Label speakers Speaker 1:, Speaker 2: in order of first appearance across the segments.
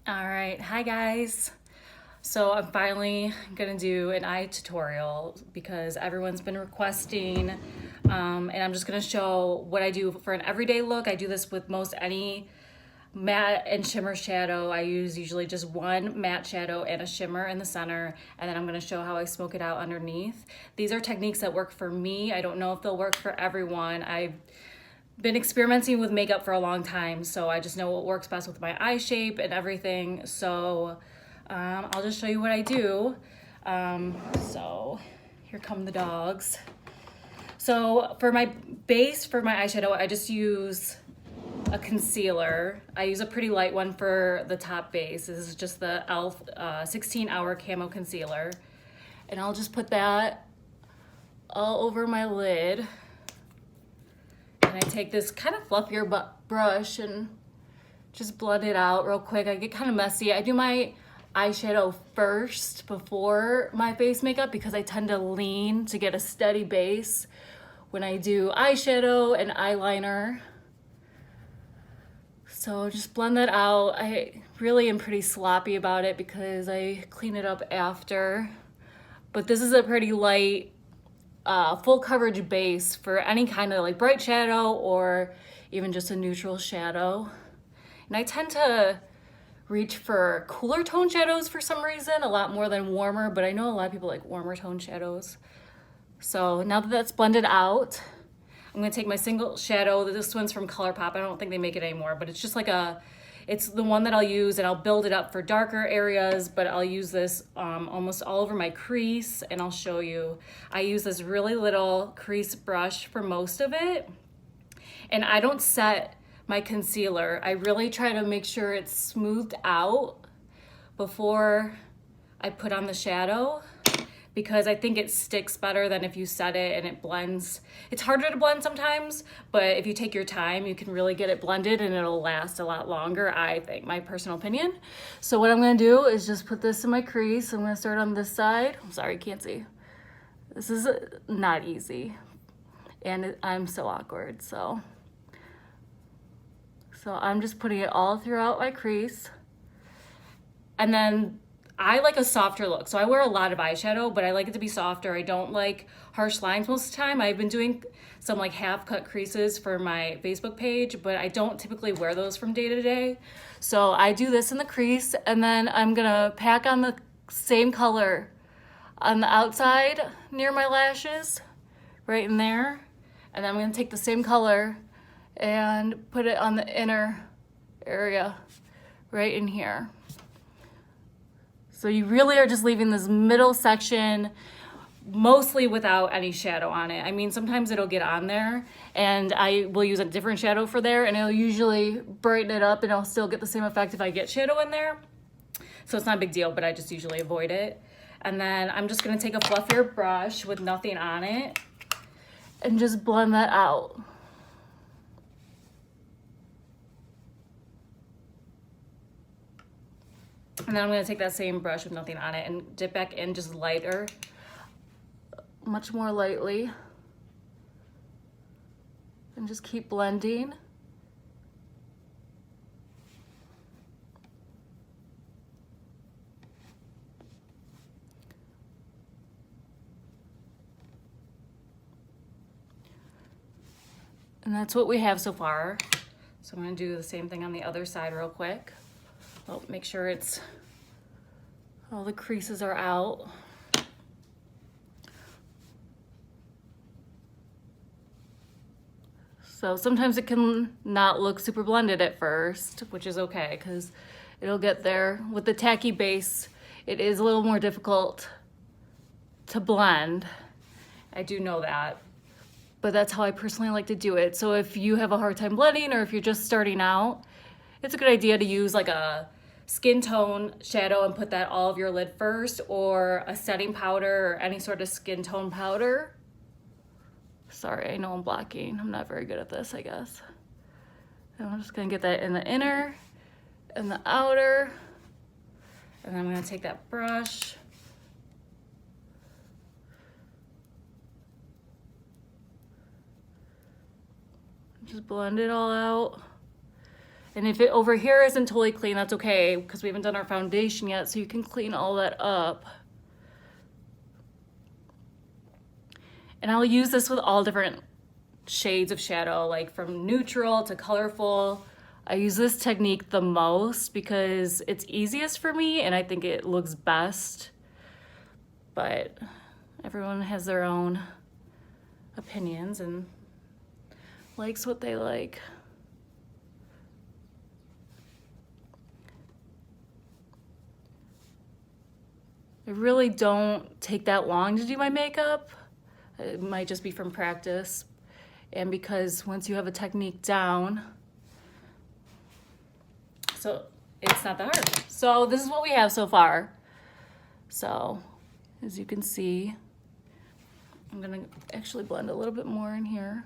Speaker 1: All right, hi guys. So I'm finally gonna do an eye tutorial because everyone's been requesting, and I'm just gonna show what I do for an everyday look. I do this with most any matte and shimmer shadow. I use usually just one matte shadow and a shimmer in the center, and then I'm gonna show how I smoke it out underneath. These are techniques that work for me. I don't know if they'll work for everyone. I've been experimenting with makeup for a long time, so I just know what works best with my eye shape and everything. So I'll just show you what I do. So here come the dogs. So for my base for my eyeshadow, I just use a concealer. I use a pretty light one for the top base. This is just the e.l.f. 16-hour camo concealer. And I'll just put that all over my lid. And I take this kind of fluffier brush and just blend it out real quick. I get kind of messy. I do my eyeshadow first before my face makeup because I tend to lean to get a steady base when I do eyeshadow and eyeliner. So just blend that out. I really am pretty sloppy about it because I clean it up after. But this is a pretty light full coverage base for any kind of like bright shadow or even just a neutral shadow. And I tend to reach for cooler tone shadows for some reason, a lot more than warmer, but I know a lot of people like warmer tone shadows. So now that that's blended out, I'm gonna take my single shadow. This one's from ColourPop. I don't think they make it anymore, but it's just like it's the one that I'll use, and I'll build it up for darker areas, but I'll use this almost all over my crease, and I'll show you. I use this really little crease brush for most of it, and I don't set my concealer. I really try to make sure it's smoothed out before I put on the shadow, because I think it sticks better than if you set it and it blends. It's harder to blend sometimes, but if you take your time, you can really get it blended and it'll last a lot longer, I think, my personal opinion. So what I'm gonna do is just put this in my crease. I'm gonna start on this side. I'm sorry, you can't see. This is not easy, and I'm so awkward, so I'm just putting it all throughout my crease. And then I like a softer look. So I wear a lot of eyeshadow, but I like it to be softer. I don't like harsh lines most of the time. I've been doing some like half cut creases for my Facebook page, but I don't typically wear those from day to day. So I do this in the crease, and then I'm gonna pack on the same color on the outside near my lashes, right in there. And then I'm gonna take the same color and put it on the inner area, right in here. So you really are just leaving this middle section mostly without any shadow on it. I mean, sometimes it'll get on there, and I will use a different shadow for there, and it'll usually brighten it up, and I'll still get the same effect if I get shadow in there. So it's not a big deal, but I just usually avoid it. And then I'm just gonna take a fluffier brush with nothing on it and just blend that out. And then I'm gonna take that same brush with nothing on it and dip back in just lighter, much more lightly. And just keep blending. And that's what we have so far. So I'm gonna do the same thing on the other side real quick. Well, make sure all the creases are out. So sometimes it can not look super blended at first, which is okay, because it'll get there. With the tacky base, it is a little more difficult to blend. I do know that, but that's how I personally like to do it. So if you have a hard time blending, or if you're just starting out, it's a good idea to use like a skin tone shadow and put that all of your lid first, or a setting powder or any sort of skin tone powder. Sorry, I know I'm blocking. I'm not very good at this, I guess. And I'm just gonna get that in the inner and the outer. And then I'm gonna take that brush. Just blend it all out. And if it over here isn't totally clean, that's okay, because we haven't done our foundation yet, so you can clean all that up. And I'll use this with all different shades of shadow, like from neutral to colorful. I use this technique the most because it's easiest for me and I think it looks best. But everyone has their own opinions and likes what they like. I really don't take that long to do my makeup. It might just be from practice. And because once you have a technique down, so it's not that hard. So this is what we have so far. So as you can see, I'm gonna actually blend a little bit more in here.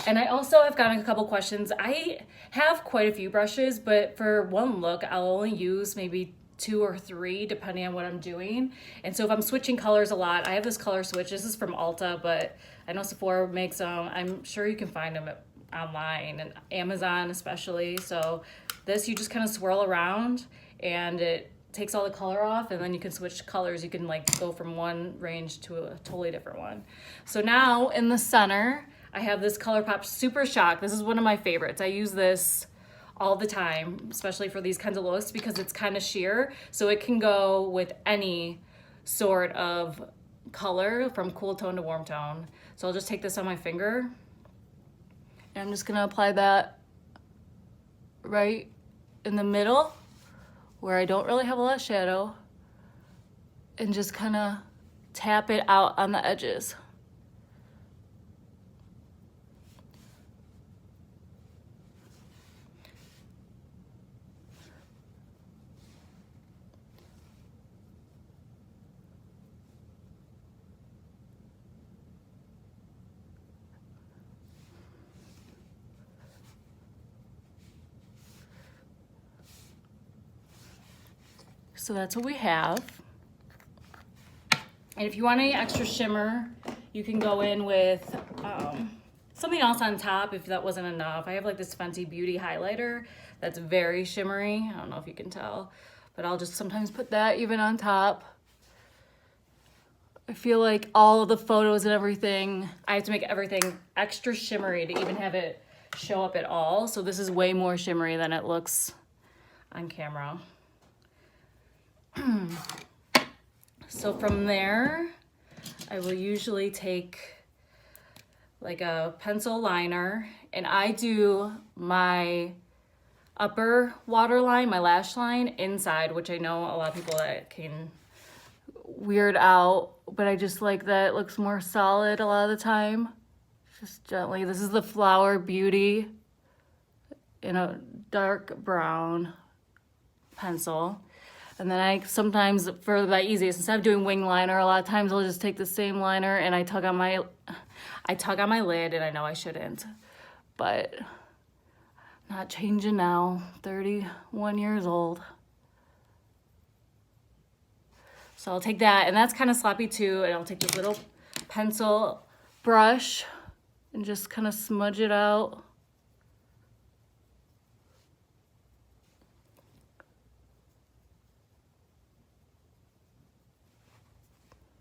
Speaker 1: And I also have gotten a couple questions. I have quite a few brushes, but for one look, I'll only use maybe 2 or 3 depending on what I'm doing. And so if I'm switching colors a lot, I have this color switch. This is from Ulta, but I know Sephora makes them. I'm sure you can find them online and Amazon especially. So this, you just kind of swirl around and it takes all the color off, and then you can switch colors. You can like go from one range to a totally different one. So now in the center, I have this ColourPop Super Shock. This is one of my favorites. I use this all the time, especially for these kinds of looks because it's kind of sheer. So it can go with any sort of color from cool tone to warm tone. So I'll just take this on my finger and I'm just gonna apply that right in the middle where I don't really have a lot of shadow and just kind of tap it out on the edges. So that's what we have. And if you want any extra shimmer, you can go in with something else on top if that wasn't enough. I have like this Fenty Beauty highlighter that's very shimmery. I don't know if you can tell, but I'll just sometimes put that even on top. I feel like all of the photos and everything, I have to make everything extra shimmery to even have it show up at all. So this is way more shimmery than it looks on camera. So from there, I will usually take like a pencil liner, and I do my upper waterline, my lash line inside, which I know a lot of people that can weird out, but I just like that it looks more solid a lot of the time. Just gently. This is the Flower Beauty in a dark brown pencil. And then I sometimes, for the easiest, instead of doing wing liner, a lot of times I'll just take the same liner and I tug on my lid, and I know I shouldn't, but not changing now, 31 years old. So I'll take that, and that's kind of sloppy too, and I'll take this little pencil brush and just kind of smudge it out.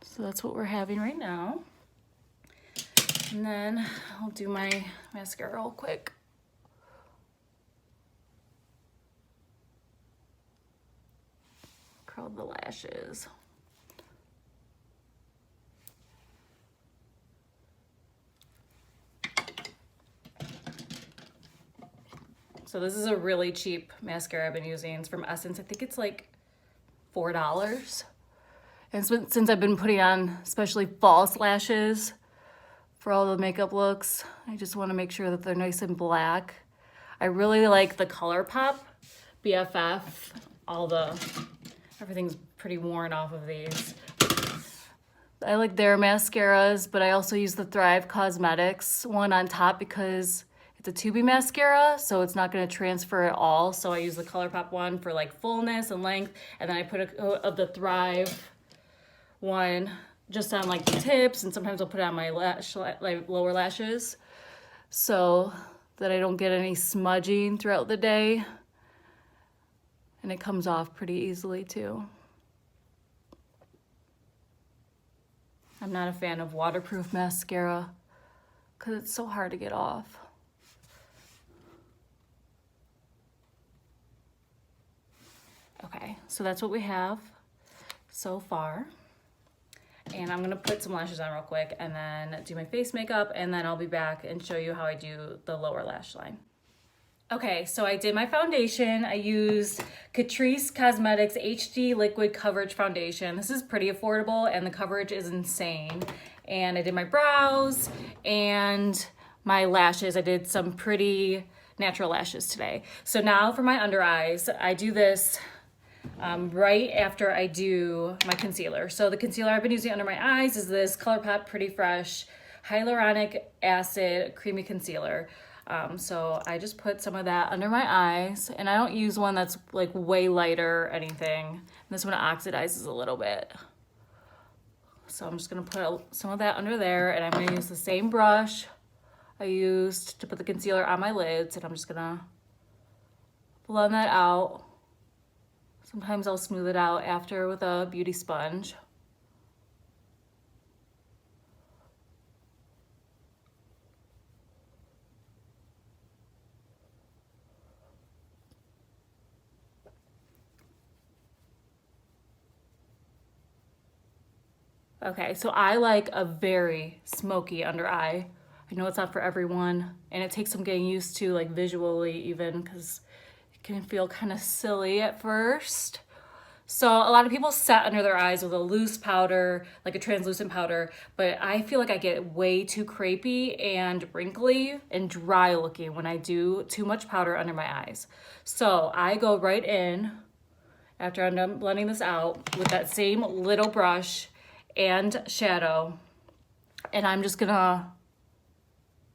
Speaker 1: So that's what we're having right now. And then I'll do my mascara real quick. Curl the lashes. So this is a really cheap mascara I've been using. It's from Essence. I think it's like $4. And since I've been putting on especially false lashes for all the makeup looks, I just want to make sure that they're nice and black. I really like the ColourPop BFF. Everything's pretty worn off of these. I like their mascaras, but I also use the Thrive Cosmetics one on top because it's a tubey mascara, so it's not going to transfer at all. So I use the ColourPop one for like fullness and length, and then I put a coat of the Thrive one just on like the tips, and sometimes I'll put it on my lower lashes. So that I don't get any smudging throughout the day. And it comes off pretty easily too. I'm not a fan of waterproof mascara because it's so hard to get off. Okay, so that's what we have so far. And I'm gonna put some lashes on real quick and then do my face makeup, and then I'll be back and show you how I do the lower lash line. Okay, so I did my foundation. I used Catrice Cosmetics HD Liquid Coverage Foundation. This is pretty affordable and the coverage is insane. And I did my brows and my lashes. I did some pretty natural lashes today. So now for my under eyes, I do this right after I do my concealer. So the concealer I've been using under my eyes is this ColourPop Pretty Fresh Hyaluronic Acid Creamy Concealer. So I just put some of that under my eyes, and I don't use one that's like way lighter or anything. This one oxidizes a little bit. So I'm just gonna put some of that under there, and I'm gonna use the same brush I used to put the concealer on my lids, and I'm just gonna blend that out. Sometimes I'll smooth it out after with a beauty sponge. Okay, so I like a very smoky under eye. I know it's not for everyone, and it takes some getting used to, like visually even, because it can feel kind of silly at first. So a lot of people set under their eyes with a loose powder, like a translucent powder, but I feel like I get way too crepey and wrinkly and dry looking when I do too much powder under my eyes. So I go right in after I'm done blending this out with that same little brush and shadow, and I'm just gonna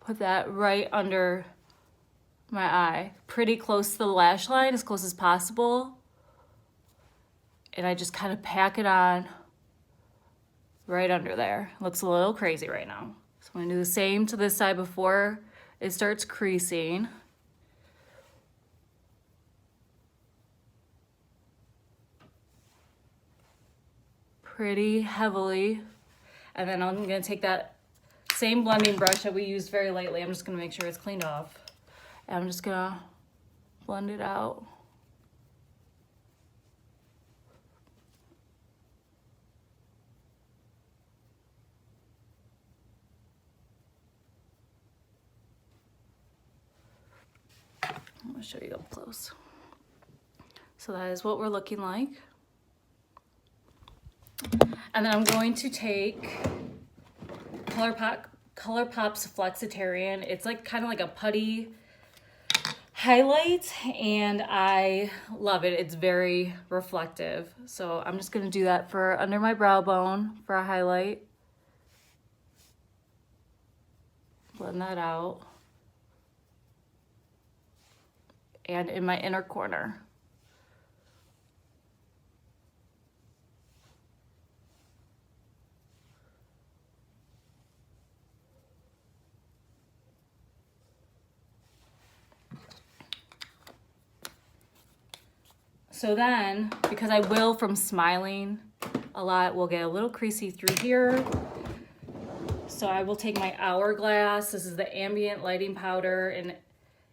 Speaker 1: put that right under my eye, pretty close to the lash line, as close as possible, and I just kind of pack it on right under there. Looks a little crazy right now. So I'm gonna do the same to this side before it starts creasing. Pretty heavily. And then I'm gonna take that same blending brush that we used very lightly. I'm just gonna make sure it's cleaned off. And I'm just gonna blend it out. I'm gonna show you up close. So that is what we're looking like. And then I'm going to take ColourPop's Flexitarian. It's like kind of like a putty highlight, and I love it. It's very reflective. So I'm just gonna do that for under my brow bone for a highlight. Blend that out. And in my inner corner. So then, because I will from smiling a lot, will get a little creasy through here. So I will take my Hourglass. This is the ambient lighting powder in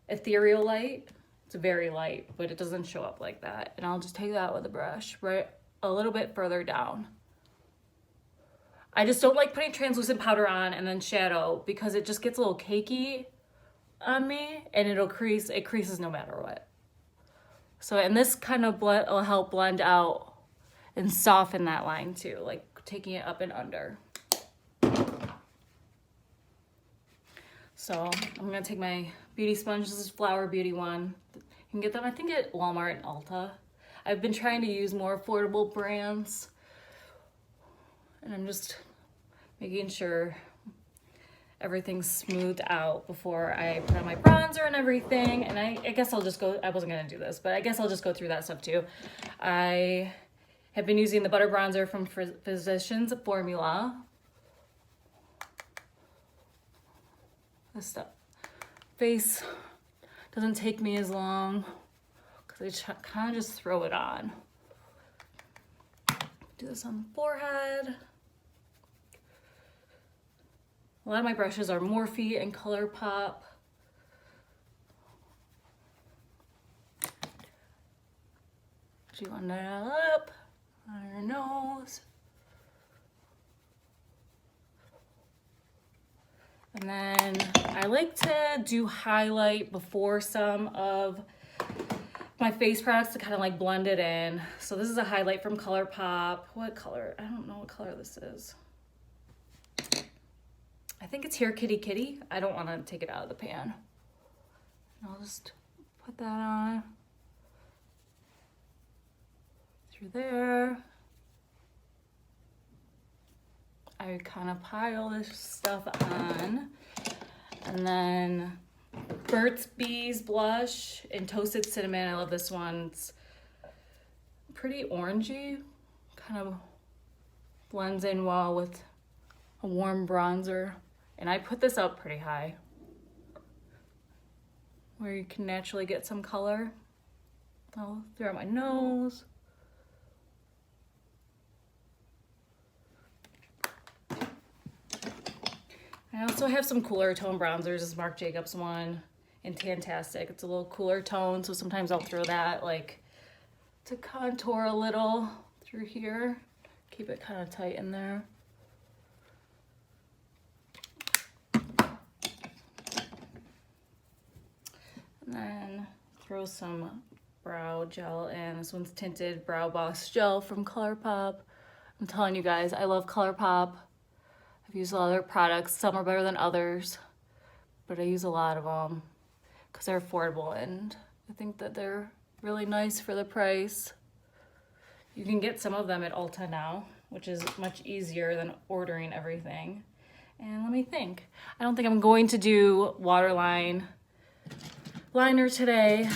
Speaker 1: ethereal light. It's very light, but it doesn't show up like that. And I'll just take that with a brush right a little bit further down. I just don't like putting translucent powder on and then shadow because it just gets a little cakey on me, and it'll crease. It creases no matter what. So, and this kind of will help blend out and soften that line too, like taking it up and under. So I'm gonna take my beauty sponge. This is Flower Beauty one. You can get them, I think, at Walmart and Ulta. I've been trying to use more affordable brands, and I'm just making sure everything's smoothed out before I put on my bronzer and everything. And I guess I'll just go, I wasn't gonna do this, but I guess I'll just go through that stuff too. I have been using the Butter Bronzer from Physicians Formula. This stuff, face doesn't take me as long because I kind of just throw it on. Do this on the forehead. A lot of my brushes are Morphe and ColourPop. Do one up on your nose. And then I like to do highlight before some of my face products to kind of like blend it in. So this is a highlight from ColourPop. What color? I don't know what color this is. I think it's Here Kitty Kitty. I don't want to take it out of the pan. I'll just put that on through there. I kind of pile this stuff on, and then Burt's Bees blush in Toasted Cinnamon. I love this one. It's pretty orangey, kind of blends in well with a warm bronzer, and I put this up pretty high where you can naturally get some color. I'll throw out my nose. I also have some cooler tone bronzers. This is Marc Jacobs one in Tantastic. It's a little cooler tone, so sometimes I'll throw that like to contour a little through here. Keep it kind of tight in there. And then throw some brow gel in. This one's Tinted Brow Boss Gel from ColourPop. I'm telling you guys, I love ColourPop. I've used a lot of their products. Some are better than others, but I use a lot of them because they're affordable, and I think that they're really nice for the price. You can get some of them at Ulta now, which is much easier than ordering everything. And let me think. I don't think I'm going to do waterline liner today.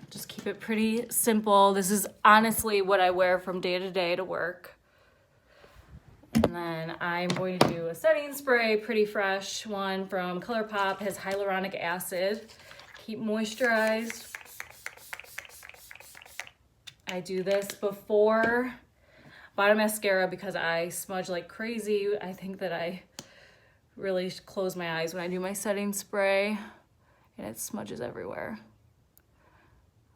Speaker 1: Just keep it pretty simple. This is honestly what I wear from day to day to work. And then I'm going to do a setting spray, Pretty Fresh one from ColourPop, has hyaluronic acid. Keep moisturized. I do this before bottom mascara because I smudge like crazy. I think that I really close my eyes when I do my setting spray, and it smudges everywhere.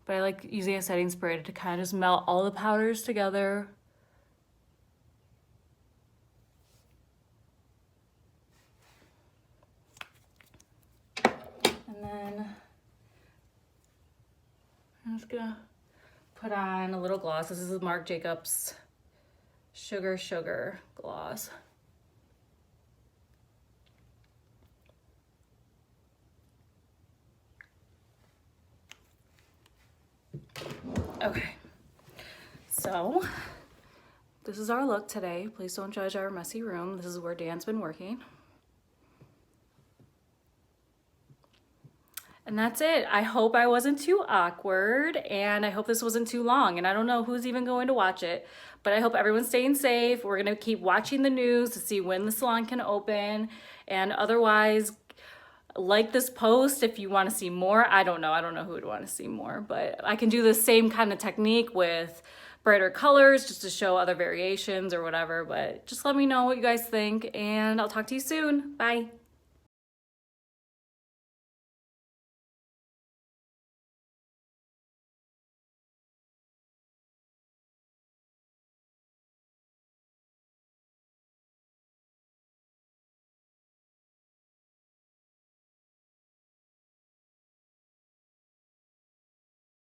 Speaker 1: But I like using a setting spray to kind of just melt all the powders together. And then I'm just gonna put on a little gloss. This is Marc Jacobs Sugar gloss. Okay, so this is our look today. Please don't judge our messy room. This is where Dan's been working. And that's it. I hope I wasn't too awkward, and I hope this wasn't too long, and I don't know who's even going to watch it, but I hope everyone's staying safe. We're gonna keep watching the news to see when the salon can open, and otherwise, like this post if you want to see more. I don't know who would want to see more, but I can do the same kind of technique with brighter colors just to show other variations or whatever, but just let me know what you guys think, and I'll talk to you soon. Bye.